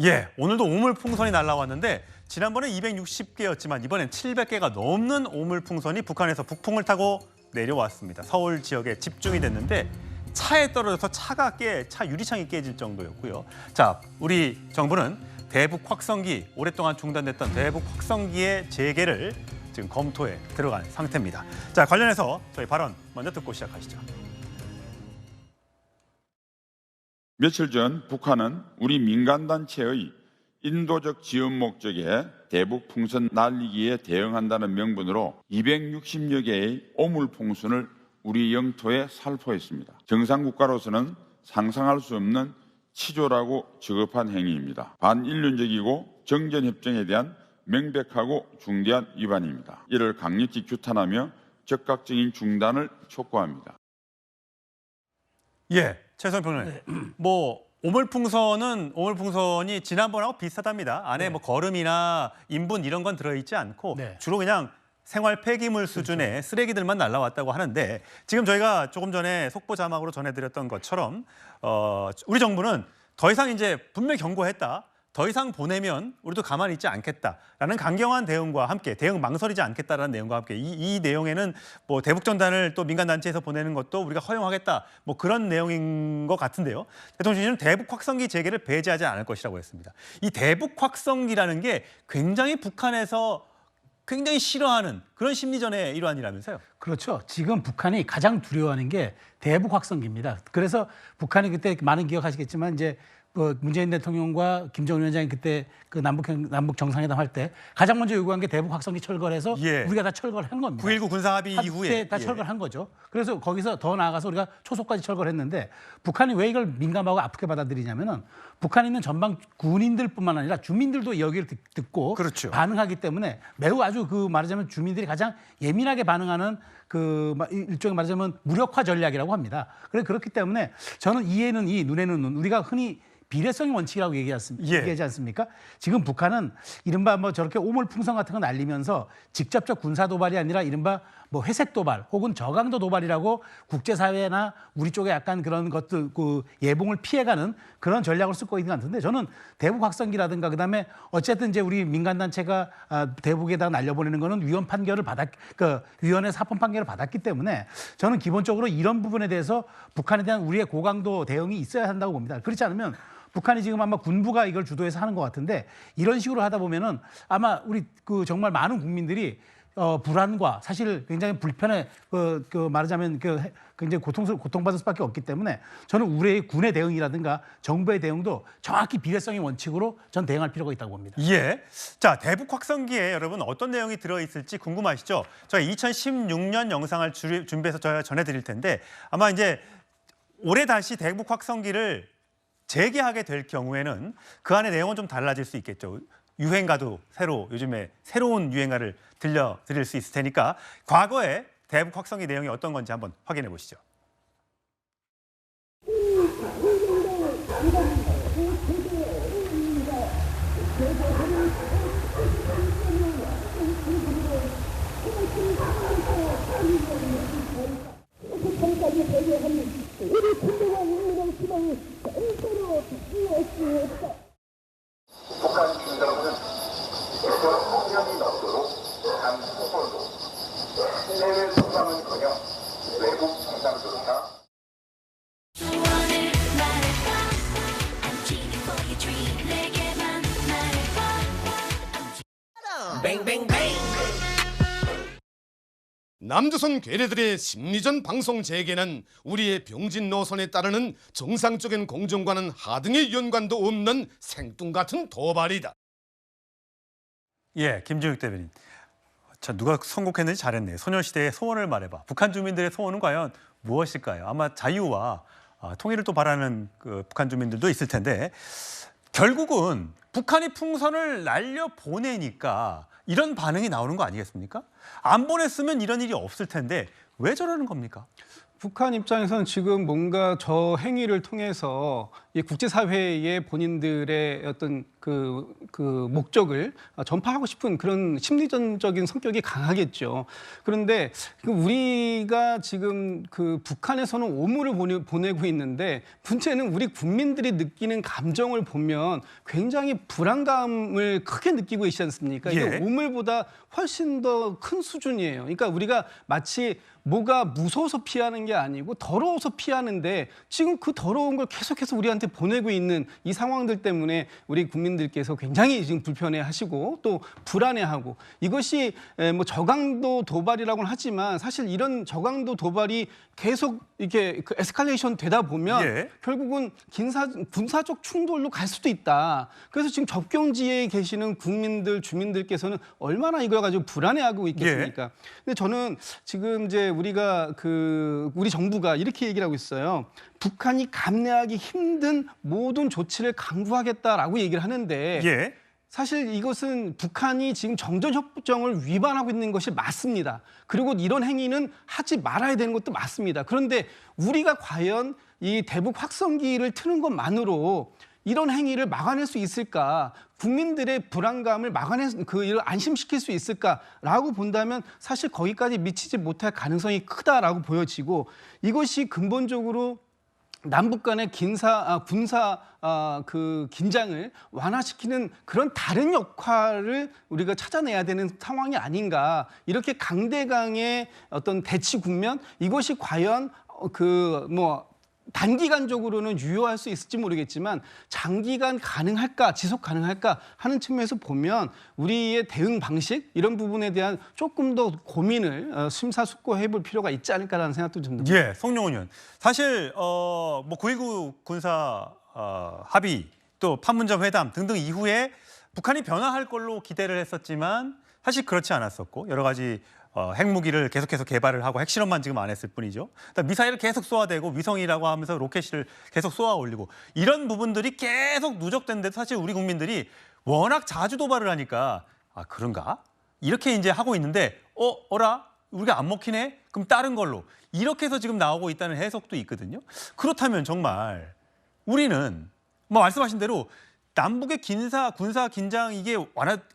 예, 오늘도 오물풍선이 날라왔는데 지난번에 260개였지만 이번엔 700개가 넘는 오물풍선이 북한에서 북풍을 타고 내려왔습니다. 서울 지역에 집중이 됐는데 차에 떨어져서 차 유리창이 깨질 정도였고요. 자, 우리 정부는 대북 확성기, 오랫동안 중단됐던 대북 확성기의 재개를 지금 검토에 들어간 상태입니다. 자, 관련해서 저희 발언 먼저 듣고 시작하시죠. 며칠 전 북한은 우리 민간단체의 인도적 지원 목적의 대북 풍선 날리기에 대응한다는 명분으로 260여 개의 오물풍선을 우리 영토에 살포했습니다. 정상국가로서는 상상할 수 없는 치졸하고 저급한 행위입니다. 반인륜적이고 정전협정에 대한 명백하고 중대한 위반입니다. 이를 강력히 규탄하며 즉각적인 중단을 촉구합니다. 예, 최선 평론가님. 오물풍선이 지난번하고 비슷하답니다. 안에 뭐 거름이나 인분 이런 건 들어있지 않고 주로 그냥 생활 폐기물 수준의 쓰레기들만 날라왔다고 하는데 지금 저희가 조금 전에 속보 자막으로 전해드렸던 것처럼 우리 정부는 더 이상 이제 분명히 경고했다. 더 이상 보내면 우리도 가만히 있지 않겠다라는 강경한 대응과 함께 대응 망설이지 않겠다라는 내용과 함께 이 내용에는 뭐 대북 전단을 또 민간 단체에서 보내는 것도 우리가 허용하겠다 뭐 그런 내용인 것 같은데요. 대통령실은 대북 확성기 재개를 배제하지 않을 것이라고 했습니다. 이 대북 확성기라는 게 굉장히 북한에서 굉장히 싫어하는 그런 심리전의 일환이라면서요. 그렇죠. 지금 북한이 가장 두려워하는 게 대북 확성기입니다. 그래서 북한이 그때 많은 기억하시겠지만 이제 문재인 대통령과 김정은 위원장이 그때 그 남북 정상회담 할 때 가장 먼저 요구한 게 대북 확성기 철거를 해서 우리가 다 철거를 한 겁니다. 9.19 군사합의 이후에 다 철거를 한 거죠. 그래서 거기서 더 나아가서 우리가 초소까지 철거를 했는데 북한이 왜 이걸 민감하고 아프게 받아들이냐면은 북한에 있는 전방 군인들뿐만 아니라 주민들도 여기를 듣고 반응하기 때문에 매우 아주 말하자면 주민들이 가장 예민하게 반응하는 일종의 말하자면 무력화 전략이라고 합니다. 그렇기 때문에 저는 이에는 이, 눈에는 눈, 우리가 흔히 비례성의 원칙이라고 얘기하지 않습니까? 지금 북한은 이른바 저렇게 오물풍선 같은 거 날리면서 직접적 군사 도발이 아니라 이른바 회색 도발 혹은 저강도 도발이라고 국제사회나 우리 쪽에 약간 그런 것들 예봉을 피해가는 그런 전략을 쓰고 있는 것 같은데 저는 대북 확성기라든가 그다음에 어쨌든 이제 우리 민간단체가 대북에다 날려보내는 거는 위원회 사법 판결을 받았기 때문에 저는 기본적으로 이런 부분에 대해서 북한에 대한 우리의 고강도 대응이 있어야 한다고 봅니다. 그렇지 않으면 북한이 지금 아마 군부가 이걸 주도해서 하는 것 같은데 이런 식으로 하다 보면은 아마 우리 정말 많은 국민들이 불안과 사실 굉장히 불편해 말하자면 굉장히 고통받을 수밖에 없기 때문에 저는 우리의 군의 대응이라든가 정부의 대응도 정확히 비례성의 원칙으로 전 대응할 필요가 있다고 봅니다. 예. 자, 대북 확성기에 여러분 어떤 내용이 들어있을지 궁금하시죠? 저희 2016년 영상을 준비해서 저희가 전해드릴 텐데 아마 이제 올해 다시 대북 확성기를 재개하게 될 경우에는 그 안에 내용은 좀 달라질 수 있겠죠. 유행가도 요즘에 새로운 유행가를 들려드릴 수 있을 테니까 과거에 대북 확성기 내용이 어떤 건지 한번 확인해 보시죠. 북한 중정부는 폭력이 넘도록 단 소설도 해외 속상은커녕 외국 정상조차 남조선 괴뢰들의 심리전 방송 재개는 우리의 병진 노선에 따르는 정상적인 공정과는 하등의 연관도 없는 생뚱같은 도발이다. 예, 김준욱 대변인. 자, 누가 선곡했는지 잘했네. 소녀시대의 소원을 말해봐. 북한 주민들의 소원은 과연 무엇일까요? 아마 자유와 통일을 또 바라는 북한 주민들도 있을 텐데 결국은 북한이 풍선을 날려보내니까 이런 반응이 나오는 거 아니겠습니까? 안 보냈으면 이런 일이 없을 텐데 왜 저러는 겁니까? 북한 입장에서는 지금 뭔가 저 행위를 통해서 이 국제사회에 본인들의 어떤 그 목적을 전파하고 싶은 그런 심리전적인 성격이 강하겠죠. 그런데 우리가 지금 그 북한에서는 오물을 보내고 있는데 문제는 우리 국민들이 느끼는 감정을 보면 굉장히 불안감을 크게 느끼고 있지 않습니까? 이게 오물보다 훨씬 더 큰 수준이에요. 그러니까 우리가 마치 뭐가 무서워서 피하는 게 아니고 더러워서 피하는데 지금 그 더러운 걸 계속해서 우리한테 보내고 있는 이 상황들 때문에 우리 국민들께서 굉장히 지금 불편해하시고 또 불안해하고 이것이 뭐 저강도 도발이라고는 하지만 사실 이런 저강도 도발이 계속 이렇게 그 에스컬레이션 되다 보면 결국은 군사적 충돌로 갈 수도 있다. 그래서 지금 접경지에 계시는 국민들 주민들께서는 얼마나 이걸 가지고 불안해하고 있겠습니까? 근데 저는 지금 이제 우리가 우리 정부가 이렇게 얘기를 하고 있어요. 북한이 감내하기 힘든 모든 조치를 강구하겠다라고 얘기를 하는데 사실 이것은 북한이 지금 정전협정을 위반하고 있는 것이 맞습니다. 그리고 이런 행위는 하지 말아야 되는 것도 맞습니다. 그런데 우리가 과연 이 대북 확성기를 트는 것만으로 이런 행위를 막아낼 수 있을까? 국민들의 불안감을 이를 안심시킬 수 있을까라고 본다면 사실 거기까지 미치지 못할 가능성이 크다라고 보여지고 이것이 근본적으로 남북 간의 군사 긴장을 완화시키는 그런 다른 역할을 우리가 찾아내야 되는 상황이 아닌가. 이렇게 강대강의 어떤 대치 국면 이것이 과연 단기간적으로는 유효할 수 있을지 모르겠지만 장기간 가능할까, 지속 가능할까 하는 측면에서 보면 우리의 대응 방식 이런 부분에 대한 조금 더 고민을 심사숙고해 볼 필요가 있지 않을까라는 생각도 좀 듭니다. 송영훈 의원. 사실 9.19 군사 합의 또 판문점 회담 등등 이후에 북한이 변화할 걸로 기대를 했었지만 사실 그렇지 않았었고 여러 가지 핵무기를 계속해서 개발을 하고 핵실험만 지금 안 했을 뿐이죠. 미사일을 계속 쏘아대고 위성이라고 하면서 로켓을 계속 쏘아 올리고 이런 부분들이 계속 누적된데도 사실 우리 국민들이 워낙 자주 도발을 하니까 그런가? 이렇게 이제 하고 있는데 어라? 우리가 안 먹히네? 그럼 다른 걸로. 이렇게 해서 지금 나오고 있다는 해석도 있거든요. 그렇다면 정말 우리는 말씀하신 대로 남북의 군사 긴장 이게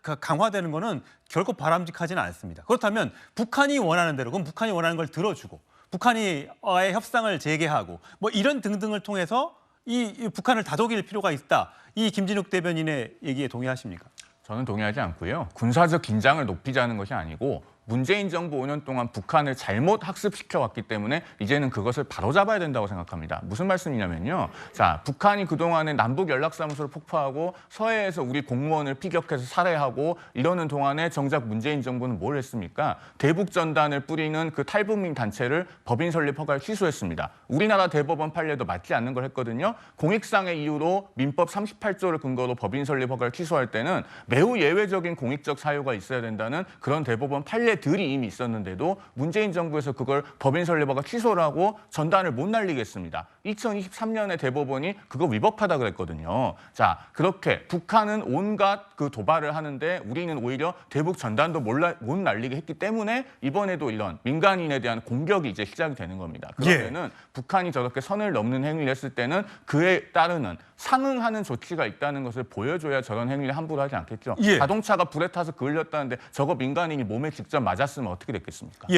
강화되는 거는 결코 바람직하지는 않습니다. 그렇다면 북한이 원하는 대로 그럼 북한이 원하는 걸 들어주고 북한이 협상을 재개하고 이런 등등을 통해서 이 북한을 다독일 필요가 있다. 이 김진욱 대변인의 얘기에 동의하십니까? 저는 동의하지 않고요. 군사적 긴장을 높이자는 것이 아니고 문재인 정부 5년 동안 북한을 잘못 학습시켜왔기 때문에 이제는 그것을 바로잡아야 된다고 생각합니다. 무슨 말씀이냐면요. 자, 북한이 그동안에 남북 연락사무소를 폭파하고 서해에서 우리 공무원을 피격해서 살해하고 이러는 동안에 정작 문재인 정부는 뭘 했습니까? 대북 전단을 뿌리는 그 탈북민 단체를 법인 설립 허가를 취소했습니다. 우리나라 대법원 판례도 맞지 않는 걸 했거든요. 공익상의 이유로 민법 38조를 근거로 법인 설립 허가를 취소할 때는 매우 예외적인 공익적 사유가 있어야 된다는 그런 대법원 판례 들이 이미 있었는데도 문재인 정부에서 그걸 법인 설립허가 취소를 하고 전단을 못 날리겠습니다. 2023년에 대법원이 그거 위법하다 그랬거든요. 자, 그렇게 북한은 온갖 그 도발을 하는데 우리는 오히려 대북 전단도 못 날리게 했기 때문에 이번에도 이런 민간인에 대한 공격이 이제 시작이 되는 겁니다. 그러면은 북한이 저렇게 선을 넘는 행위를 했을 때는 그에 따르는 상응하는 조치가 있다는 것을 보여줘야 저런 행위를 함부로 하지 않겠죠. 자동차가 불에 타서 그을렸다는데 저거 민간인이 몸에 직접 맞았으면 어떻게 됐겠습니까?